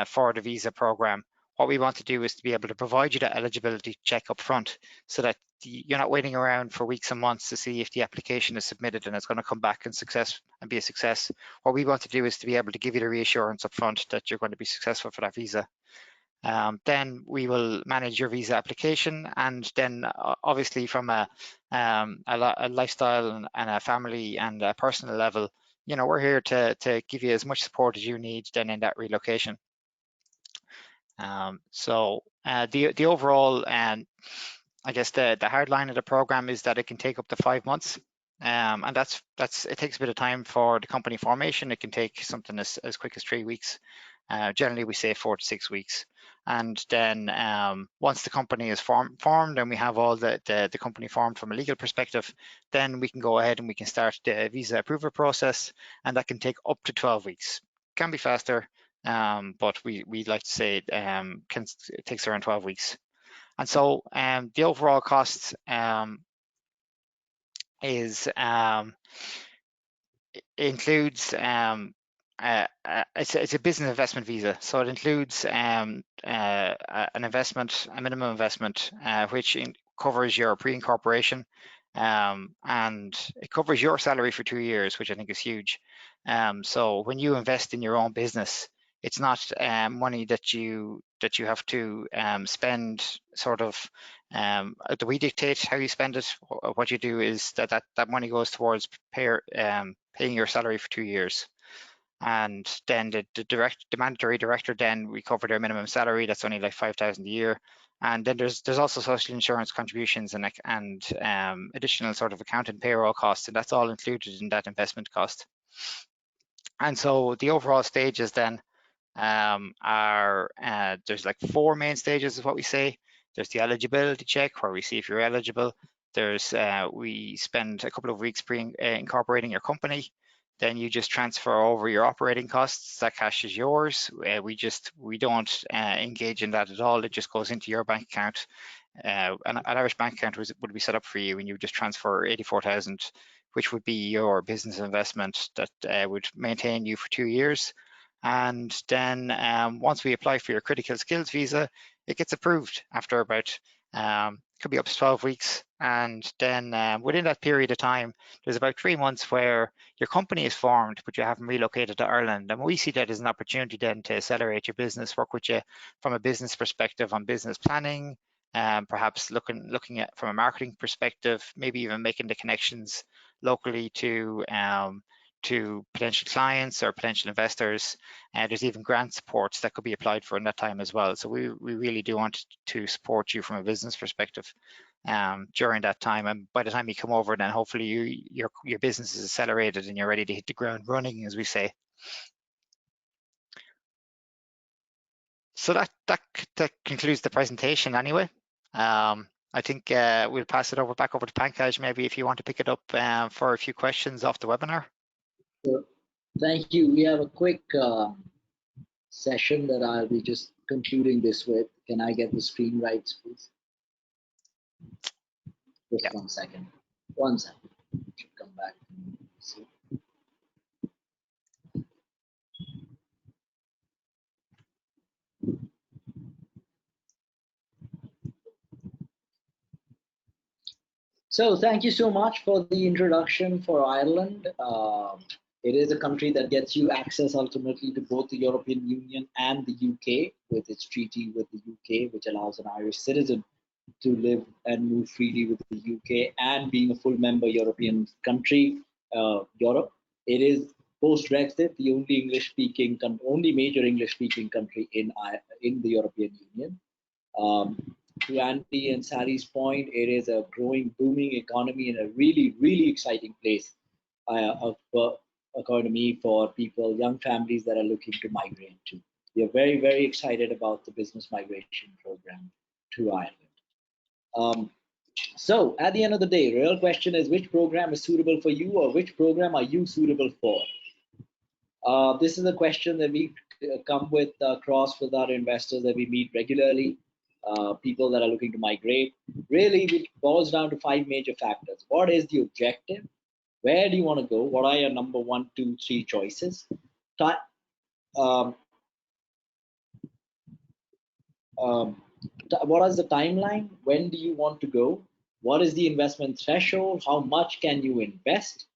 for the visa program, what we want to do is to be able to provide you that eligibility check up front, so that you're not waiting around for weeks and months to see if the application is submitted and it's going to come back and be a success. What we want to do is to be able to give you the reassurance up front that you're going to be successful for that visa. Then we will manage your visa application, and then obviously from a lifestyle and a family and a personal level, you know, we're here to give you as much support as you need then in that relocation. So the overall, I guess the hard line of the program is that it can take up to 5 months, and it takes a bit of time for the company formation. It can take something as quick as 3 weeks. Generally, we say 4 to 6 weeks. And then once the company is formed and we have all the company formed from a legal perspective, then we can go ahead and we can start the visa approval process, and that can take up to 12 weeks. Can be faster, but we like to say it takes around 12 weeks. And so the overall cost includes it's a business investment visa, so it includes an investment, a minimum investment, which covers your pre-incorporation, and it covers your salary for 2 years, which I think is huge. So when you invest in your own business, it's not money that you have to spend sort of that we dictate how you spend it. What you do is that money goes towards paying your salary for 2 years. And then the mandatory director, then we cover their minimum salary. That's only like 5,000 a year. And then there's also social insurance contributions and additional sort of accounting payroll costs, and that's all included in that investment cost. And so the overall stages then are there's like 4 main stages is what we say. There's the eligibility check, where we see if you're eligible. There's we spend a couple of weeks incorporating your company. Then you just transfer over your operating costs. That cash is yours. We don't engage in that at all. It just goes into your bank account. An Irish bank account would be set up for you, and you just transfer 84,000, which would be your business investment that would maintain you for 2 years. And then once we apply for your critical skills visa, it gets approved after about could be up to 12 weeks. And then within that period of time, there's about 3 months where your company is formed, but you haven't relocated to Ireland. And we see that as an opportunity then to accelerate your business, work with you from a business perspective on business planning, perhaps looking at from a marketing perspective, maybe even making the connections locally to potential clients or potential investors. There's even grant supports that could be applied for in that time as well. So we really do want to support you from a business perspective during that time. And by the time you come over, then hopefully your business is accelerated and you're ready to hit the ground running, as we say. So that concludes the presentation anyway. I think we'll pass it back over to Pankaj, maybe if you want to pick it up for a few questions off the webinar. So, thank you. We have a quick session that I'll be just concluding this with. Can I get the screen rights, please? Just 1 second. 1 second. Should come back. See. So thank you so much for the introduction for Ireland. It is a country that gets you access ultimately to both the European Union and the UK with its treaty with the UK, which allows an Irish citizen to live and move freely with the UK, and being a full member European country, Europe. It is post-Brexit the only English-speaking, only major English-speaking country in the European Union. To Andy and Sally's point, it is a growing, booming economy and a really, really exciting place of economy for people, young families that are looking to migrate to. We are very, very excited about the business migration program to Ireland. So at the end of the day, real question is, which program is suitable for you, or which program are you suitable for? This is a question that we come with across with our investors that we meet regularly. People that are looking to migrate. Really, it boils down to 5 major factors. What is the objective? Where do you want to go? What are your number 1, 2, 3 choices? What is the timeline? When do you want to go? What is the investment threshold? How much can you invest?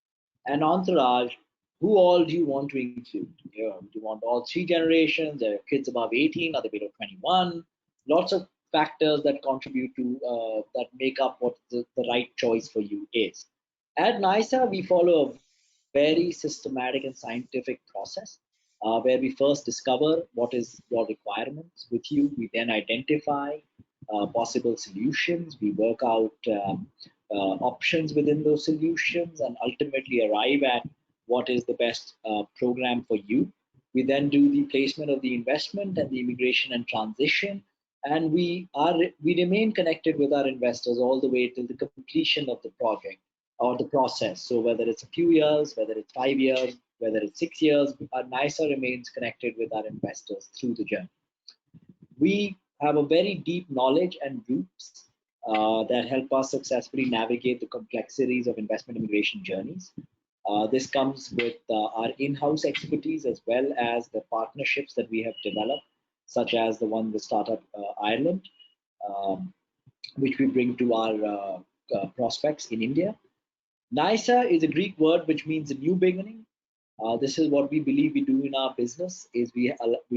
And entourage, who all do you want to include? Do you want all 3 generations? Are kids above 18? Are they below 21? Lots of factors that contribute to that make up what the right choice for you is. At NISA, we follow a very systematic and scientific process where we first discover what is your requirements with you. We then identify possible solutions. We work out options within those solutions and ultimately arrive at what is the best program for you. We then do the placement of the investment and the immigration and transition. And we remain connected with our investors all the way till the completion of the project or the process. So whether it's a few years, whether it's 5 years, whether it's 6 years, our NISA remains connected with our investors through the journey. We have a very deep knowledge and roots that help us successfully navigate the complexities of investment immigration journeys. This comes with our in-house expertise as well as the partnerships that we have developed, such as the one with Startup Ireland, which we bring to our prospects in India. NISA is a Greek word which means a new beginning. This is what we believe we do in our business, is we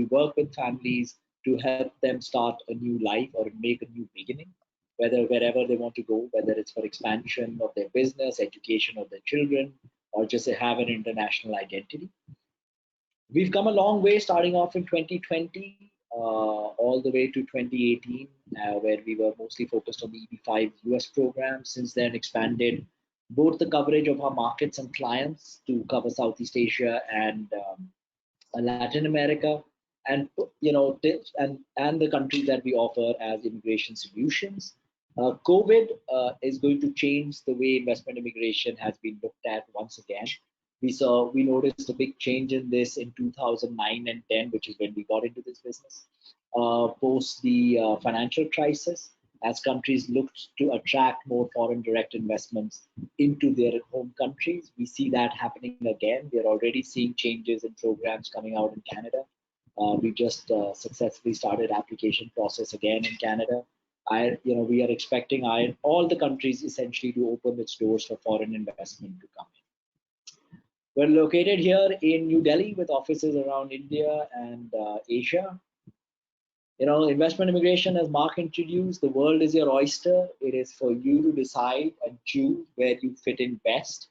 work with families to help them start a new life or make a new beginning, wherever they want to go, whether it's for expansion of their business, education of their children, or just to have an international identity. We've come a long way, starting off in 2020, all the way to 2018, where we were mostly focused on the EB5 US program. Since then, expanded both the coverage of our markets and clients to cover Southeast Asia and Latin America, and and the countries that we offer as immigration solutions. COVID is going to change the way investment immigration has been looked at once again. We noticed a big change in this in 2009 and 10, which is when we got into this business, post the financial crisis, as countries looked to attract more foreign direct investments into their home countries. We see that happening again. We are already seeing changes in programs coming out in Canada. We just successfully started application process again in Canada. We are expecting all the countries essentially to open its doors for foreign investment to come in. We're located here in New Delhi with offices around India and Asia. Investment immigration, as Mark introduced, the world is your oyster. It is for you to decide and choose where you fit in best.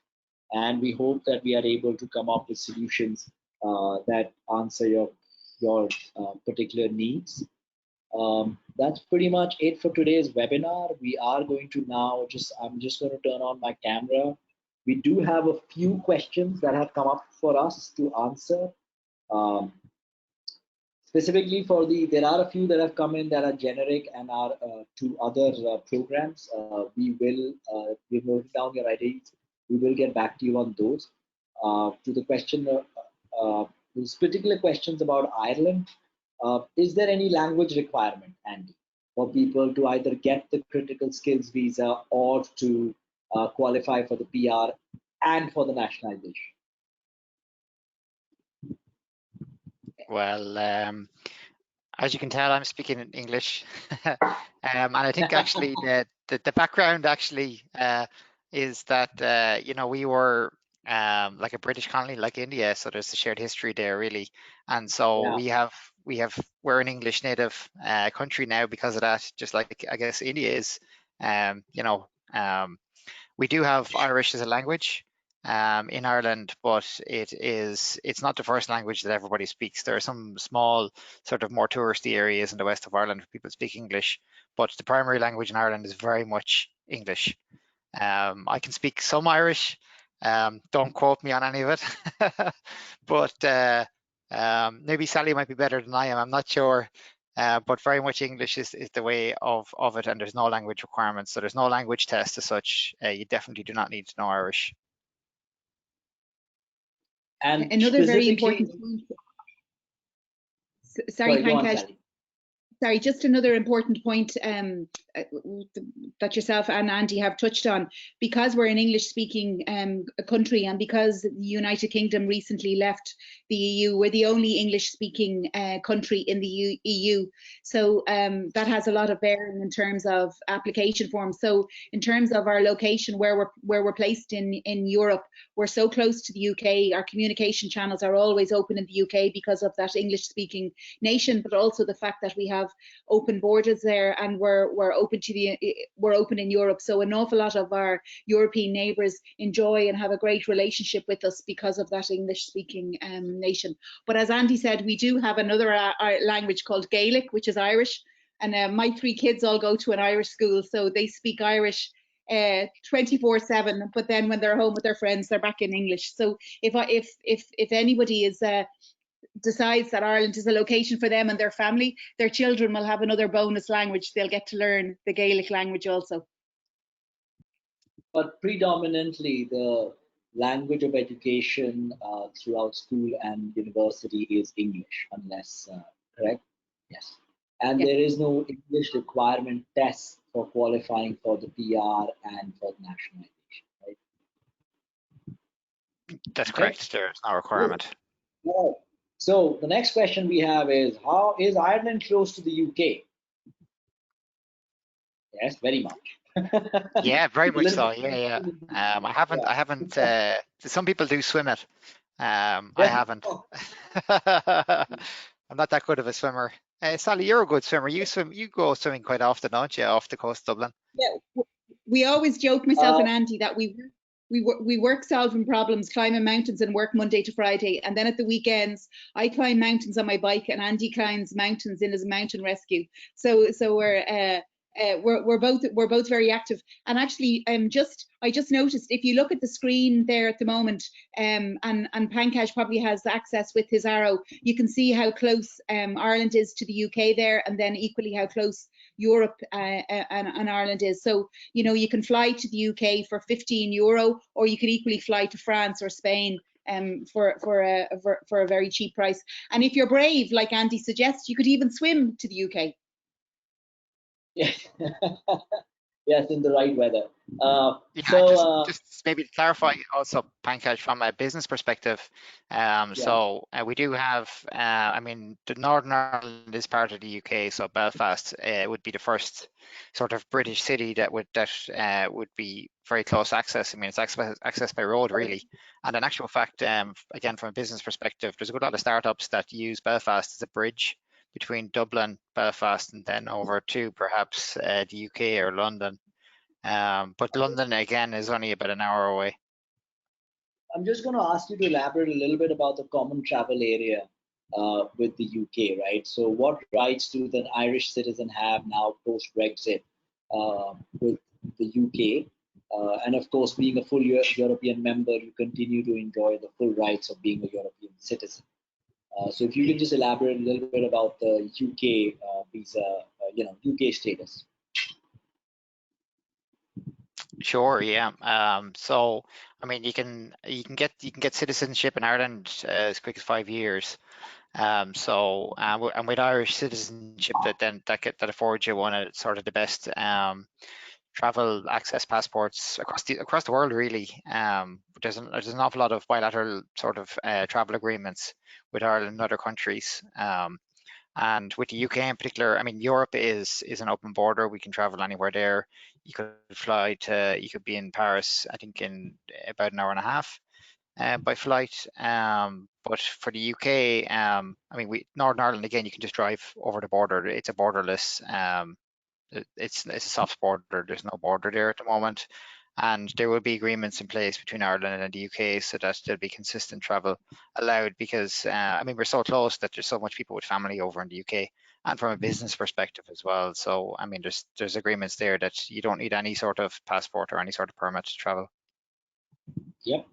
And we hope that we are able to come up with solutions that answer your particular needs. That's pretty much it for today's webinar. We are going to now I'm just going to turn on my camera. We do have a few questions that have come up for us to answer. specifically for there are a few that have come in that are generic and are to other programs. We've noted down your IDs. We will get back to you on those. To the question, these particular questions about Ireland, is there any language requirement, Andy, for people to either get the critical skills visa or to qualify for the PR and for the nationalization? Well, as you can tell, I'm speaking in English, and I think actually the background actually is that you know, we were like a British colony, like India, so there's a shared history there, really, and so Yeah. we're an English native country now because of that, just like I guess India is. You know, we do have Irish as a language in Ireland, but it's not the first language that everybody speaks. There are some small sort of more touristy areas in the west of Ireland where people speak English, but the primary language in Ireland is very much English. I can speak some Irish. Don't quote me on any of it, but maybe Sally might be better than I am. I'm not sure. But very much English is the way of it, and there's no language requirements. So there's no language test as such. You definitely do not need to know Irish. And another very important point. Sorry, Pankaj. Sorry, just another important point that yourself and Andy have touched on. Because we're an English-speaking country, and because the United Kingdom recently left the EU, we're the only English-speaking country in the EU. So that has a lot of bearing in terms of application forms. So in terms of our location, where we're placed in Europe, we're so close to the UK. Our communication channels are always open in the UK because of that English-speaking nation, but also the fact that we have open borders there, and we're open in Europe. So an awful lot of our European neighbours enjoy and have a great relationship with us because of that English-speaking nation. But as Andy said, we do have another language called Gaelic, which is Irish, and my 3 kids all go to an Irish school, so they speak Irish 24/7. But then when they're home with their friends, they're back in English. So if anybody is decides that Ireland is a location for them and their family, their children will have another bonus language. They'll get to learn the Gaelic language also. But predominantly the language of education throughout school and university is English, unless, correct? Yes. And yes. There is no English requirement test for qualifying for the PR and for the nationalization, right? That's correct. There's no requirement. Yeah. So the next question we have is, how is Ireland close to the UK? Yes, very much. Yeah, very much so. Yeah. I haven't. Some people do swim it. I haven't. I'm not that good of a swimmer. Sally, you're a good swimmer. You go swimming quite often, don't you, off the coast of Dublin? Yeah, we always joke, myself and Andy, that we work solving problems, climbing mountains, and work Monday to Friday. And then at the weekends, I climb mountains on my bike, and Andy climbs mountains in his mountain rescue. So we're both very active. And actually, I just noticed, if you look at the screen there at the moment, and Pankaj probably has access with his arrow, you can see how close Ireland is to the UK there, and then equally how close Europe and Ireland is. So you know, you can fly to the UK for €15, or you could equally fly to France or Spain for a very cheap price. And if you're brave, like Andy suggests, you could even swim to the UK. Yes, yes, in the right weather. Just maybe to clarify also, Pankaj, from a business perspective, so we do have, I mean, the Northern Ireland is part of the UK, so Belfast would be the first sort of British city that would be very close access. I mean, it's access by road, really. And in actual fact, again, from a business perspective, there's a good lot of startups that use Belfast as a bridge between Dublin, Belfast, and then over to perhaps the UK or London. But London, again, is only about an hour away. I'm just going to ask you to elaborate a little bit about the common travel area with the UK, right? So what rights do the Irish citizen have now post-Brexit with the UK? And of course, being a full European member, you continue to enjoy the full rights of being a European citizen. So if you can just elaborate a little bit about the UK visa, UK status. Sure, yeah. So I mean, you can get citizenship in Ireland as quick as 5 years. And with Irish citizenship, that affords you one of sort of the best travel access passports across the world, really. There's an awful lot of bilateral sort of travel agreements with Ireland and other countries. And with the UK in particular, I mean, Europe is an open border. We can travel anywhere there. You could be in Paris, I think, in about an hour and a half by flight. But for the UK, I mean, Northern Ireland, again, you can just drive over the border. It's a borderless. It's a soft border. There's no border there at the moment, and there will be agreements in place between Ireland and the UK so that there'll be consistent travel allowed. Because I mean, we're so close that there's so much people with family over in the UK, and from a business perspective as well. So I mean, there's agreements there that you don't need any sort of passport or any sort of permit to travel. Yep.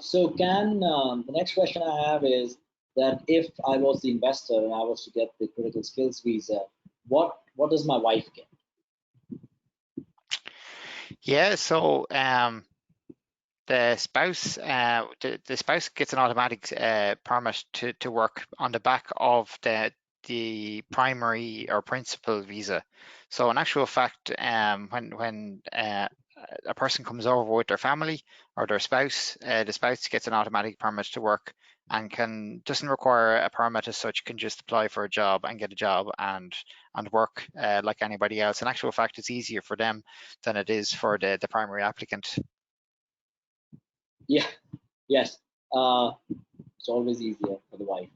So the next question I have is that if I was the investor and I was to get the critical skills visa, what does my wife get? Yeah, so the spouse gets an automatic permit to work on the back of the primary or principal visa. So in actual fact, when a person comes over with their family or their spouse, the spouse gets an automatic permit to work and doesn't require a permit as such, can just apply for a job and get a job and work like anybody else. In actual fact, it's easier for them than it is for the primary applicant. Yeah, yes. It's always easier for the wife.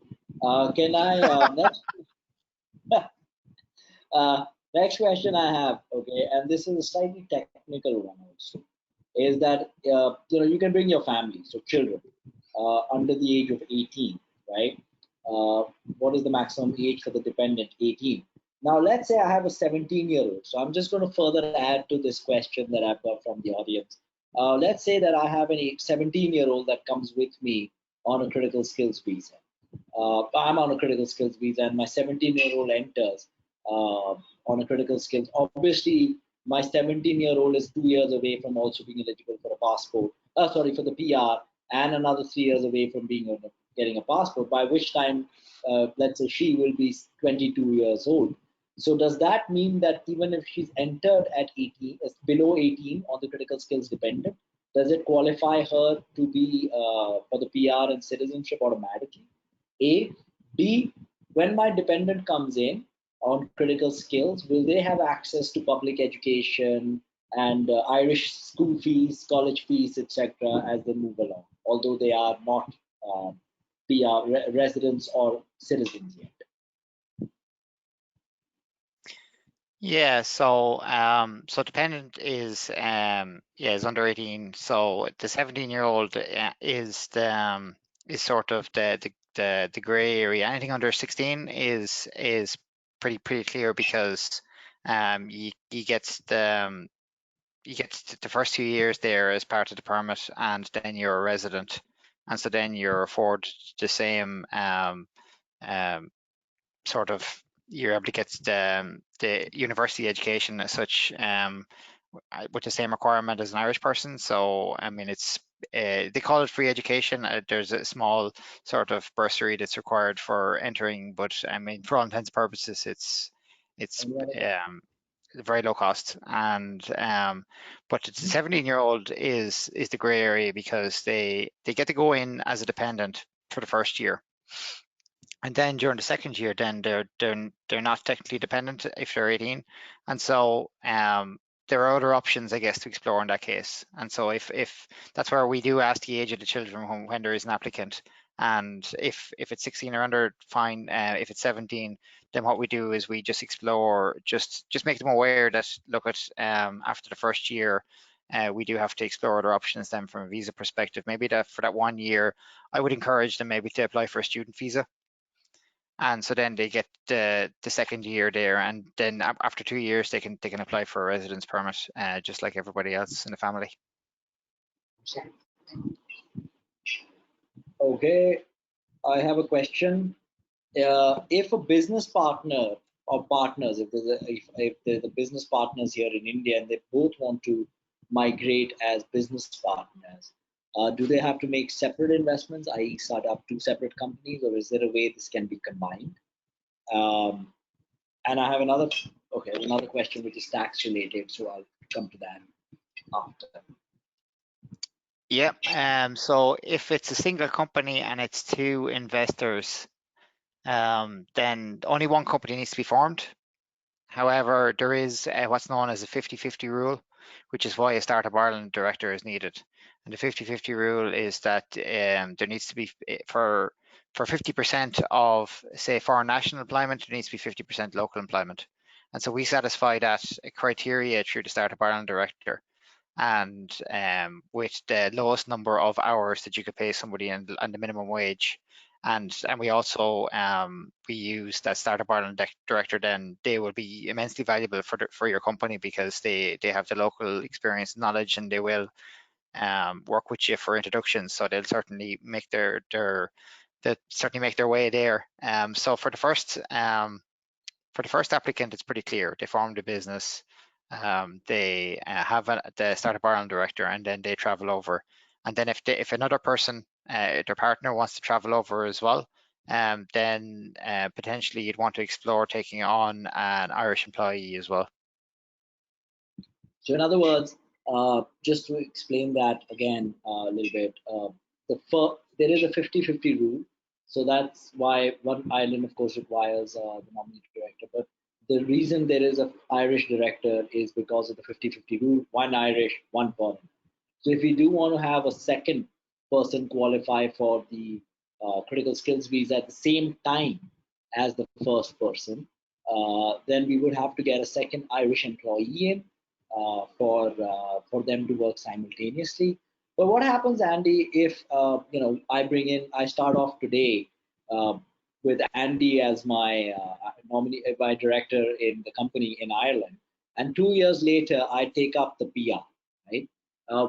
Can I next question I have, okay, and this is a slightly technical one also, is that you can bring your family, so children under the age of 18, right? What is the maximum age for the dependent? 18. Now let's say I have a 17-year-old. So I'm just going to further add to this question that I've got from the audience. Let's say that I have a 17-year-old that comes with me on a critical skills visa. I'm on a critical skills visa and my 17-year-old enters on a critical skills. Obviously, my 17-year-old is 2 years away from also being eligible for a passport, for the PR, and another 3 years away from getting a passport, by which time, let's say she will be 22 years old. So does that mean that even if she's entered at 18, below 18 on the critical skills dependent, does it qualify her to be for the PR and citizenship automatically? A. B. When my dependent comes in on critical skills, will they have access to public education and Irish school fees, college fees, etc., as they move along, although they are not PR residents or citizens yet? Yeah, so dependent is is under 18. So the 17-year-old is sort of the gray area. Anything under 16 is pretty clear, because you get the first 2 years there as part of the permit, and then you're a resident, and so then you're afforded the same sort of, you're able to get the university education as such, with the same requirement as an Irish person. So I mean, it's they call it free education. There's a small sort of bursary that's required for entering, but I mean, for all intents and purposes, it's very low cost. And but the 17-year-old is the gray area, because they get to go in as a dependent for the first year. And then during the second year, then they're not technically dependent if they're 18, and so there are other options, I guess, to explore in that case. And so if that's where we do ask the age of the children when there is an applicant, and if it's 16 or under, fine. If it's 17, then what we do is we just explore, just make them aware that, look, at after the first year, we do have to explore other options then from a visa perspective. Maybe that for that 1 year, I would encourage them maybe to apply for a student visa. And so then they get the second year there, and then after 2 years they can apply for a residence permit, just like everybody else in the family. Okay, I have a question. If a business partner or partners, if there's a business partners here in India and they both want to migrate as business partners, do they have to make separate investments, i.e. start up two separate companies, or is there a way this can be combined? And I have another question which is tax related, so I'll come to that after. Yeah, so if it's a single company and it's two investors, then only one company needs to be formed. However, there is what's known as a 50-50 rule, which is why a Startup Ireland director is needed. And the 50-50 rule is that there needs to be, for 50% of, say, foreign national employment, there needs to be 50% local employment. And so we satisfy that criteria through the Startup Ireland director. And with the lowest number of hours that you could pay somebody and the minimum wage. And we also we use that Startup Ireland director, then they will be immensely valuable for your company because they have the local experience, knowledge, and they will work with you for introductions. So they'll certainly make their way there. So for the first applicant, it's pretty clear. They formed a business. They have the Startup Ireland director, and then they travel over. And then if another person, their partner, wants to travel over as well, then potentially you'd want to explore taking on an Irish employee as well. So in other words, just to explain that again a little bit, there is a 50-50 rule. So that's why one island, of course, requires the nominee director. But the reason there is an Irish director is because of the 50-50 rule, one Irish, one foreign. So if we do want to have a second person qualify for the critical skills visa at the same time as the first person, then we would have to get a second Irish employee in for them to work simultaneously. But what happens, Andy, if I start off today with Andy as my nominee, my director in the company in Ireland, and 2 years later I take up the PR, right?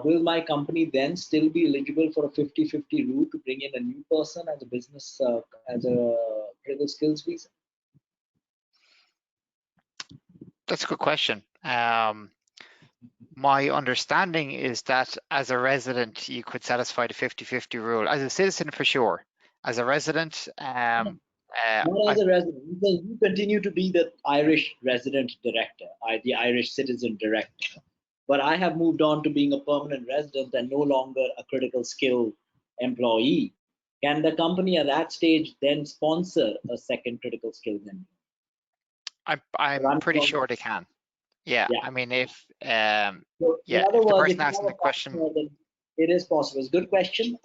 Will my company then still be eligible for a 50-50 rule to bring in a new person as a business, as a critical skills visa? That's a good question. My understanding is that as a resident, you could satisfy the 50-50 rule. As a citizen, for sure. As a resident, not as a resident. You continue to be the Irish resident director, the Irish citizen director. But I have moved on to being a permanent resident and no longer a critical skill employee. Can the company at that stage then sponsor a second critical skill employee? I'm pretty sure they can. Yeah. I mean, if the person asking the question, then it is possible. It's a good question,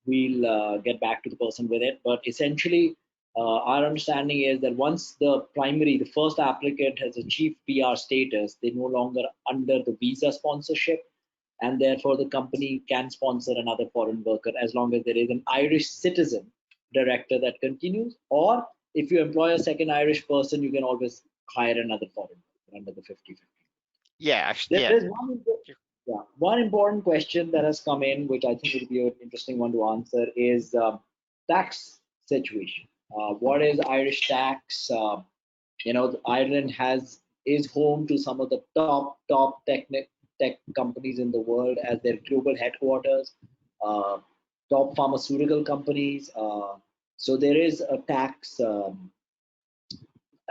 we'll get back to the person with it. But essentially, our understanding is that once the first applicant has achieved PR status, they're no longer under the visa sponsorship, and therefore the company can sponsor another foreign worker as long as there is an Irish citizen director that continues, or if you employ a second Irish person, you can always hire another foreign worker under the 50-50. Yeah, actually, There's one important question that has come in, which I think will be an interesting one to answer, is tax situation. What is Irish tax? Ireland is home to some of the top tech companies in the world as their global headquarters, top pharmaceutical companies. So there is a tax.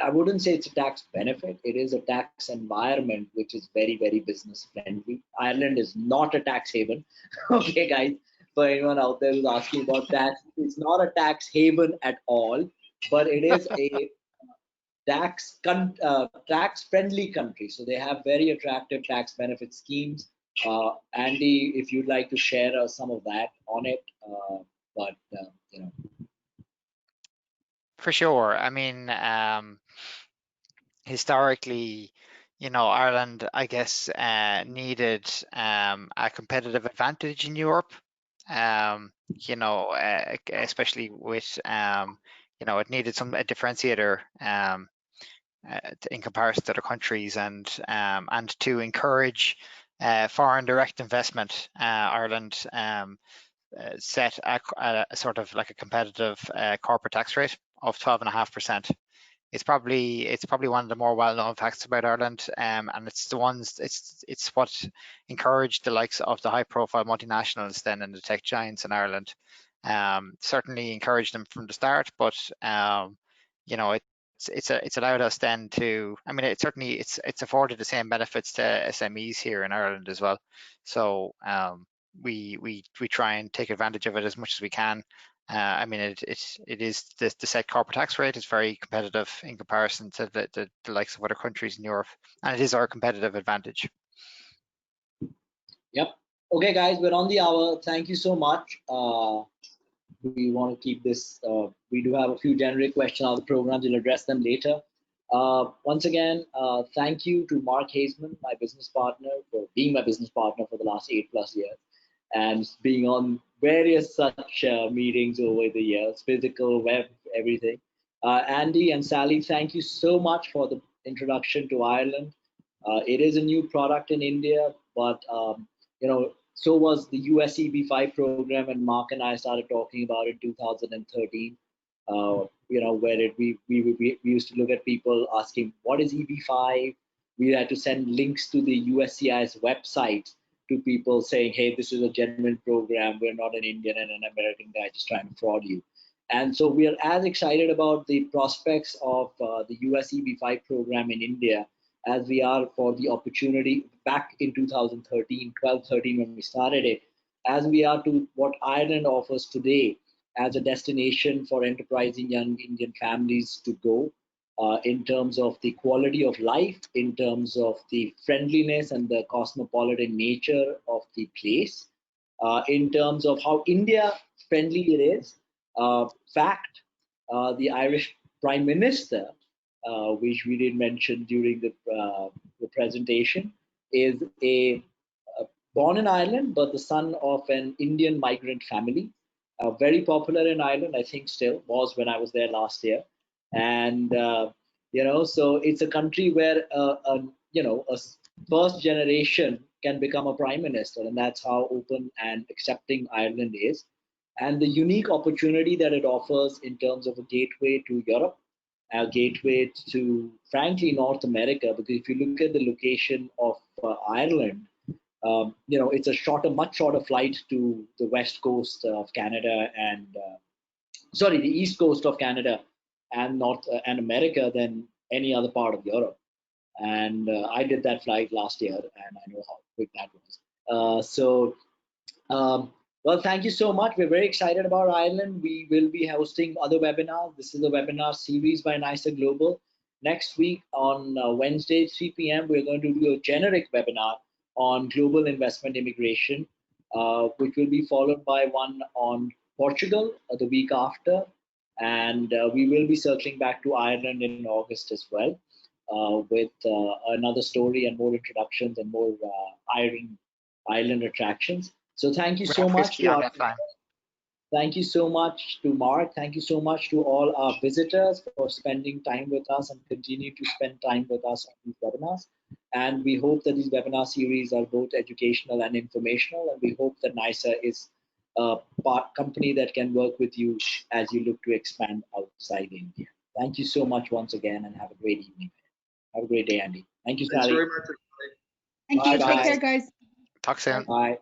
I wouldn't say it's a tax benefit. It is a tax environment which is very, very business friendly. Ireland is not a tax haven. Okay, guys, for anyone out there who's asking about tax, it's not a tax haven at all, but it is a tax friendly country. So they have very attractive tax benefit schemes. Andy, if you'd like to share some of that on it, For sure. I mean, historically, Ireland, I guess, needed a competitive advantage in Europe. Especially with, it needed a differentiator in comparison to other countries, and to encourage foreign direct investment. Ireland set a sort of like a competitive corporate tax rate of 12.5%. It's probably one of the more well-known facts about Ireland, and it's what encouraged the likes of the high-profile multinationals then and the tech giants in Ireland. Certainly encouraged them from the start, but you know, it's allowed us then to, I mean, it's afforded the same benefits to SMEs here in Ireland as well. So we try and take advantage of it as much as we can. I mean, it is the set corporate tax rate is very competitive in comparison to the likes of other countries in Europe, and it is our competitive advantage. Yep. Okay, guys, we're on the hour. Thank you so much. We want to keep this. We do have a few generic questions on the programs. We'll address them later. Once again, thank you to Mark Haseman, my business partner, for being my business partner for the last 8+ years, and being on various such meetings over the years, physical, web, everything. Andy and Sally, thank you so much for the introduction to Ireland. It is a new product in India, but you know, so was the US EB5 program, and Mark and I started talking about it in 2013. You know, where we used to look at people asking, what is EB5? We had to send links to the USCIS website to people saying, hey, this is a genuine program. We're not an Indian and an American guy just trying to fraud you. And so we are as excited about the prospects of the US EB5 program in India as we are for the opportunity back in 2013, 12-13 when we started it, as we are to what Ireland offers today as a destination for enterprising young Indian families to go. In terms of the quality of life, in terms of the friendliness and the cosmopolitan nature of the place, in terms of how India friendly it is. Fact, the Irish Prime Minister, which we did mention during the presentation, is born in Ireland, but the son of an Indian migrant family. Very popular in Ireland, I think still was when I was there last year. And you know, so it's a country where you know, a first generation can become a prime minister, and that's how open and accepting Ireland is, and the unique opportunity that it offers in terms of a gateway to Europe, a gateway to, frankly, North America. Because if you look at the location of Ireland, you know, it's a much shorter flight to the west coast of Canada and the east coast of Canada and North and America than any other part of Europe. And I did that flight last year, and I know how quick that was. Well, thank you so much. We're very excited about Ireland. We will be hosting other webinars. This is a webinar series by NYSEG Global. Next week on Wednesday, 3 p.m., we're going to do a generic webinar on global investment immigration, which will be followed by one on Portugal the week after. And we will be circling back to Ireland in August as well, with another story and more introductions and more island attractions. So thank you so much. Thank you so much to Mark. Thank you so much to all our visitors for spending time with us and continue to spend time with us on these webinars. And we hope that these webinar series are both educational and informational. And we hope that NYSA is a company that can work with you as you look to expand outside India. Thank you so much once again, and have a great evening. Have a great day, Andy. Thank you, Sally. Thanks very much. Thank you. Take care, guys. Talk soon. Bye.